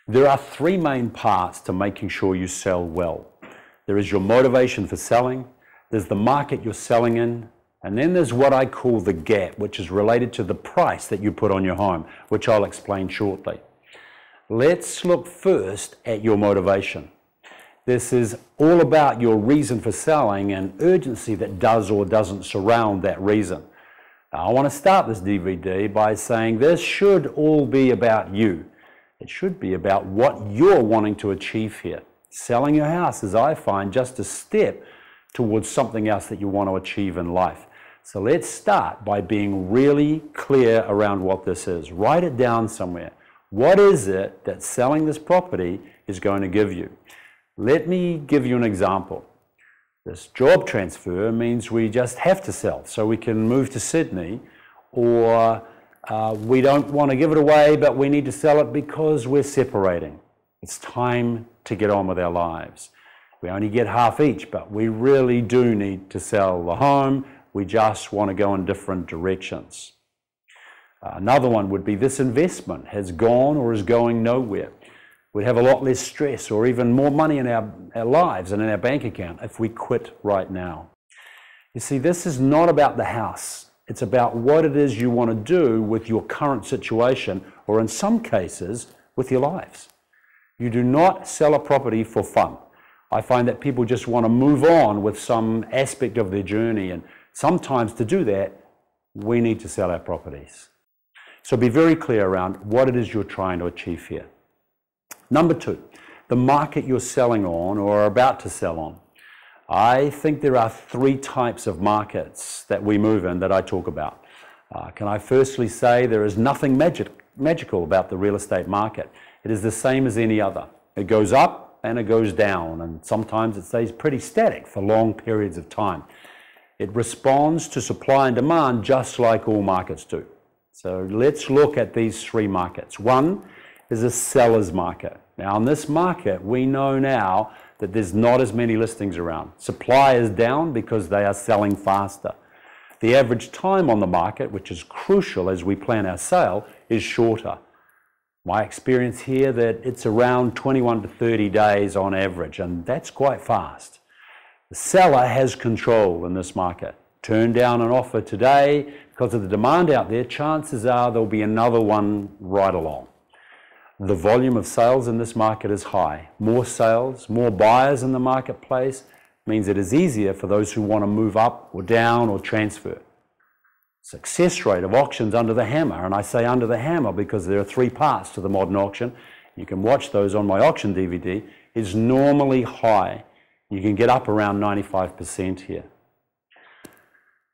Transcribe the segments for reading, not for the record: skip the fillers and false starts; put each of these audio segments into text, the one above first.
There are three main parts to making sure you sell well. There is your motivation for selling, there's the market you're selling in, and then there's what I call the gap, which is related to the price that you put on your home, which I'll explain shortly. Let's look first at your motivation. This is all about your reason for selling and urgency that does or doesn't surround that reason. Now, I want to start this DVD by saying this should all be about you. It should be about what you're wanting to achieve here. Selling your house is, I find, just a step towards something else that you want to achieve in life. So let's start by being really clear around what this is. Write it down somewhere. What is it that selling this property is going to give you? Let me give you an example. This job transfer means we just have to sell so we can move to Sydney, or we don't want to give it away, but we need to sell it because we're separating. It's time to get on with our lives. We only get half each, but we really do need to sell the home. We just want to go in different directions. Another one would be this investment has gone or is going nowhere. We'd have a lot less stress or even more money in our lives and in our bank account if we quit right now. You see, this is not about the house. It's about what it is you want to do with your current situation, or in some cases, with your lives. You do not sell a property for fun. I find that people just want to move on with some aspect of their journey, and sometimes to do that, we need to sell our properties. So be very clear around what it is you're trying to achieve here. Number two, the market you're selling on or are about to sell on. I think there are three types of markets that we move in that I talk about. Can I firstly say there is nothing magical about the real estate market. It is the same as any other. It goes up and it goes down, and sometimes it stays pretty static for long periods of time. It responds to supply and demand just like all markets do. So let's look at these three markets. One is a seller's market. Now, in this market, we know now that there's not as many listings around. Supply is down because they are selling faster. The average time on the market, which is crucial as we plan our sale, is shorter. My experience here that it's around 21 to 30 days on average, and that's quite fast. The seller has control in this market. Turn down an offer today because of the demand out there, chances are there'll be another one right along. The volume of sales in this market is high. More sales, more buyers in the marketplace means it is easier for those who want to move up or down or transfer. Success rate of auctions under the hammer, and I say under the hammer because there are three parts to the modern auction. You can watch those on my auction DVD, is normally high. You can get up around 95% here.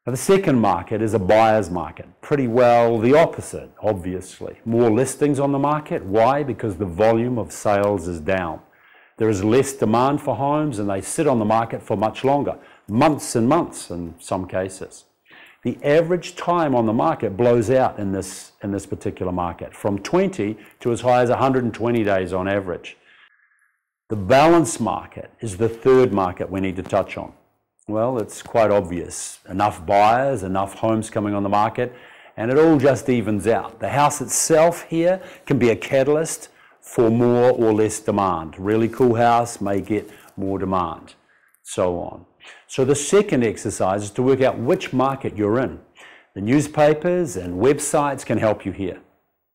Now, the second market is a buyer's market. Pretty well the opposite, obviously. More listings on the market. Why? Because the volume of sales is down. There is less demand for homes and they sit on the market for much longer, months and months in some cases. The average time on the market blows out in this particular market, from 20 to as high as 120 days on average. The balanced market is the third market we need to touch on. Well, it's quite obvious. Enough buyers, enough homes coming on the market, and it all just evens out. The house itself here can be a catalyst for more or less demand. Really cool house may get more demand, so on. So the second exercise is to work out which market you're in. The newspapers and websites can help you here.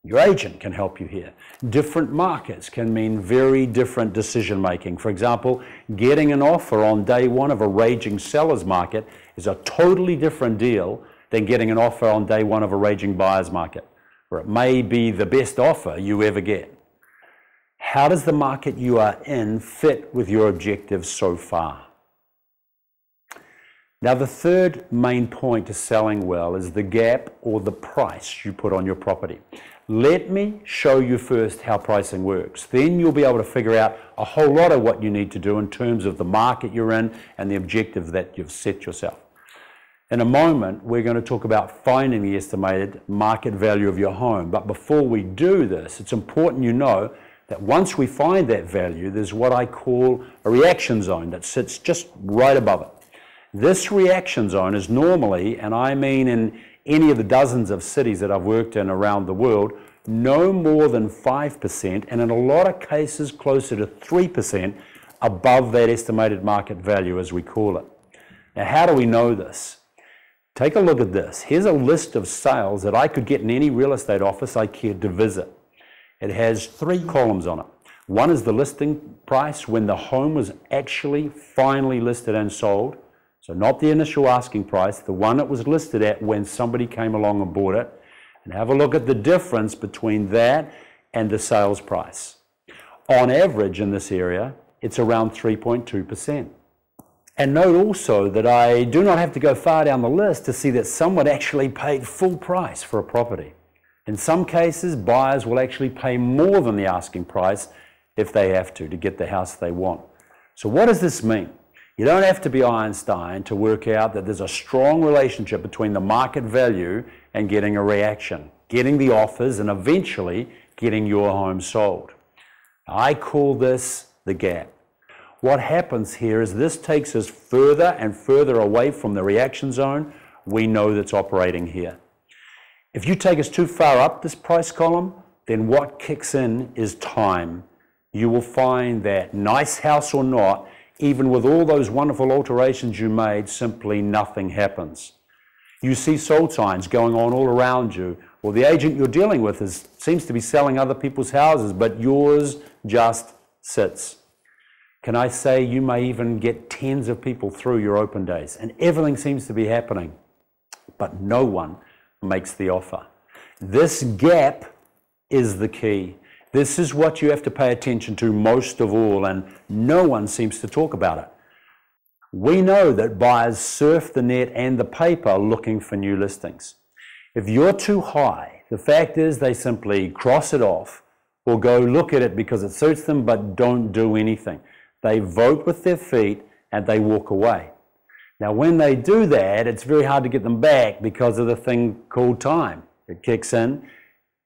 Your agent can help you here. Different markets can mean very different decision making. For example, getting an offer on day one of a raging seller's market is a totally different deal than getting an offer on day one of a raging buyer's market, where it may be the best offer you ever get. How does the market you are in fit with your objectives so far? Now, the third main point to selling well is the gap or the price you put on your property. Let me show you first how pricing works. Then you'll be able to figure out a whole lot of what you need to do in terms of the market you're in and the objective that you've set yourself. In a moment, we're going to talk about finding the estimated market value of your home. But before we do this, it's important you know that once we find that value, there's what I call a reaction zone that sits just right above it. This reaction zone is normally, and I mean in any of the dozens of cities that I've worked in around the world, no more than 5%, and in a lot of cases closer to 3% above that estimated market value, as we call it. Now, how do we know this? Take a look at this. Here's a list of sales that I could get in any real estate office I cared to visit. It has 3 columns on it. One is the listing price when the home was actually finally listed and sold. So not the initial asking price, the one it was listed at when somebody came along and bought it. And have a look at the difference between that and the sales price. On average in this area, it's around 3.2%. And note also that I do not have to go far down the list to see that someone actually paid full price for a property. In some cases, buyers will actually pay more than the asking price if they have to get the house they want. So what does this mean? You don't have to be Einstein to work out that there's a strong relationship between the market value and getting a reaction, getting the offers, and eventually getting your home sold. I call this the gap. What happens here is this takes us further and further away from the reaction zone we know that's operating here. If you take us too far up this price column, then what kicks in is time. You will find that, nice house or not, even with all those wonderful alterations you made, simply nothing happens. You see sold signs going on all around you, or the agent you're dealing with seems to be selling other people's houses, but yours just sits. Can I say you may even get tens of people through your open days, and everything seems to be happening, but no one makes the offer. This gap is the key. This is what you have to pay attention to most of all, and no one seems to talk about it. We know that buyers surf the net and the paper looking for new listings. If you're too high, the fact is they simply cross it off or go look at it because it suits them but don't do anything. They vote with their feet and they walk away. Now when they do that, it's very hard to get them back because of the thing called time. It kicks in,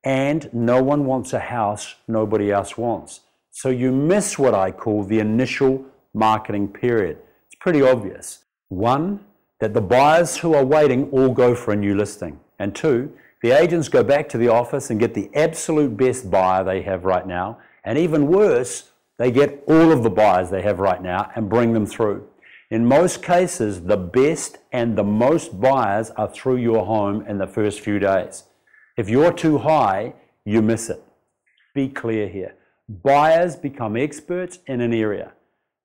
and no one wants a house nobody else wants. So you miss what I call the initial marketing period. It's pretty obvious. 1, that the buyers who are waiting all go for a new listing. And 2, the agents go back to the office and get the absolute best buyer they have right now. And even worse, they get all of the buyers they have right now and bring them through. In most cases, the best and the most buyers are through your home in the first few days. If you're too high, you miss it. Be clear here. Buyers become experts in an area.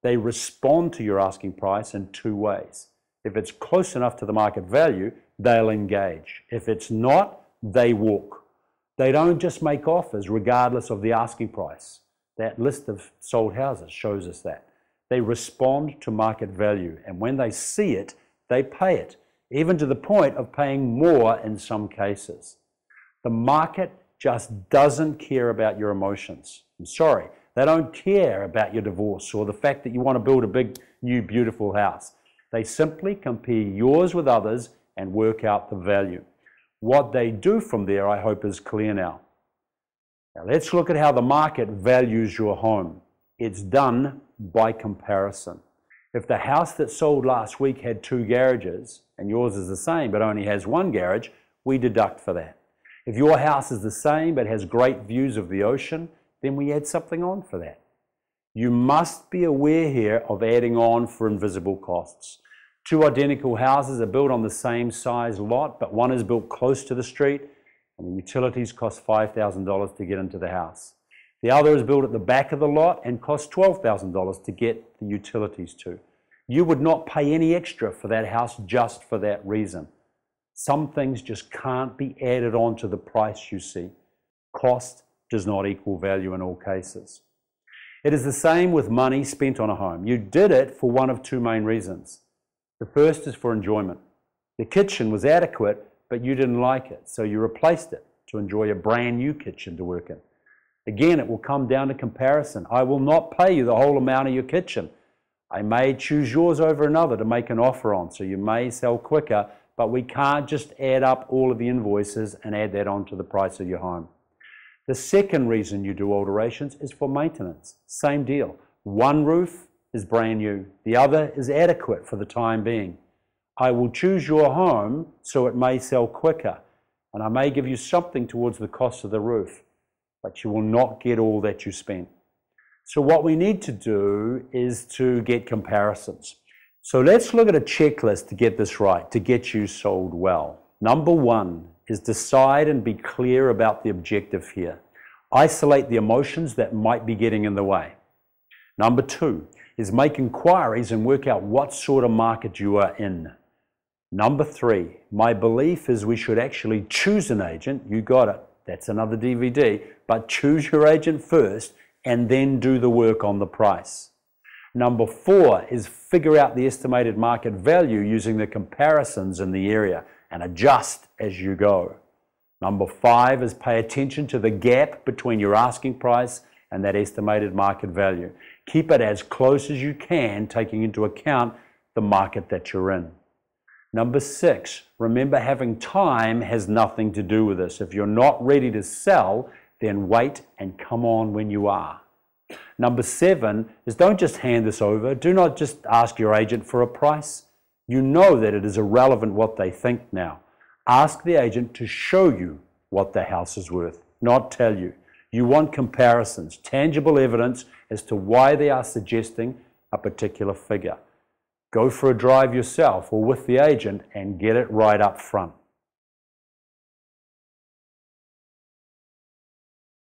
They respond to your asking price in 2 ways. If it's close enough to the market value, they'll engage. If it's not, they walk. They don't just make offers regardless of the asking price. That list of sold houses shows us that. They respond to market value, and when they see it, they pay it, even to the point of paying more in some cases. The market just doesn't care about your emotions. I'm sorry, they don't care about your divorce or the fact that you want to build a big, new, beautiful house. They simply compare yours with others and work out the value. What they do from there, I hope, is clear now. Now let's look at how the market values your home. It's done by comparison. If the house that sold last week had 2 garages and yours is the same but only has 1 garage, we deduct for that. If your house is the same but has great views of the ocean, then we add something on for that. You must be aware here of adding on for invisible costs. 2 identical houses are built on the same size lot, but one is built close to the street and the utilities cost $5,000 to get into the house. The other is built at the back of the lot and costs $12,000 to get the utilities to. You would not pay any extra for that house just for that reason. Some things just can't be added on to the price you see. Cost does not equal value in all cases. It is the same with money spent on a home. You did it for one of 2 main reasons. The first is for enjoyment. The kitchen was adequate, but you didn't like it, so you replaced it to enjoy a brand new kitchen to work in. Again, it will come down to comparison. I will not pay you the whole amount of your kitchen. I may choose yours over another to make an offer on, so you may sell quicker, but we can't just add up all of the invoices and add that on to the price of your home. The second reason you do alterations is for maintenance. Same deal. One roof is brand new. The other is adequate for the time being. I will choose your home so it may sell quicker. and I may give you something towards the cost of the roof, but you will not get all that you spent. So what we need to do is to get comparisons. So let's look at a checklist to get this right, to get you sold well. Number one is decide and be clear about the objective here. Isolate the emotions that might be getting in the way. Number two is make inquiries and work out what sort of market you are in. Number three, my belief is we should actually choose an agent. You got it. That's another DVD. But choose your agent first and then do the work on the price. Number four is figure out the estimated market value using the comparisons in the area and adjust as you go. Number five is pay attention to the gap between your asking price and that estimated market value. Keep it as close as you can, taking into account the market that you're in. Number six, remember having time has nothing to do with this. If you're not ready to sell, then wait and come on when you are. Number seven is don't just hand this over. Do not just ask your agent for a price. You know that it is irrelevant what they think now. Ask the agent to show you what the house is worth, not tell you. You want comparisons, tangible evidence as to why they are suggesting a particular figure. Go for a drive yourself or with the agent and get it right up front.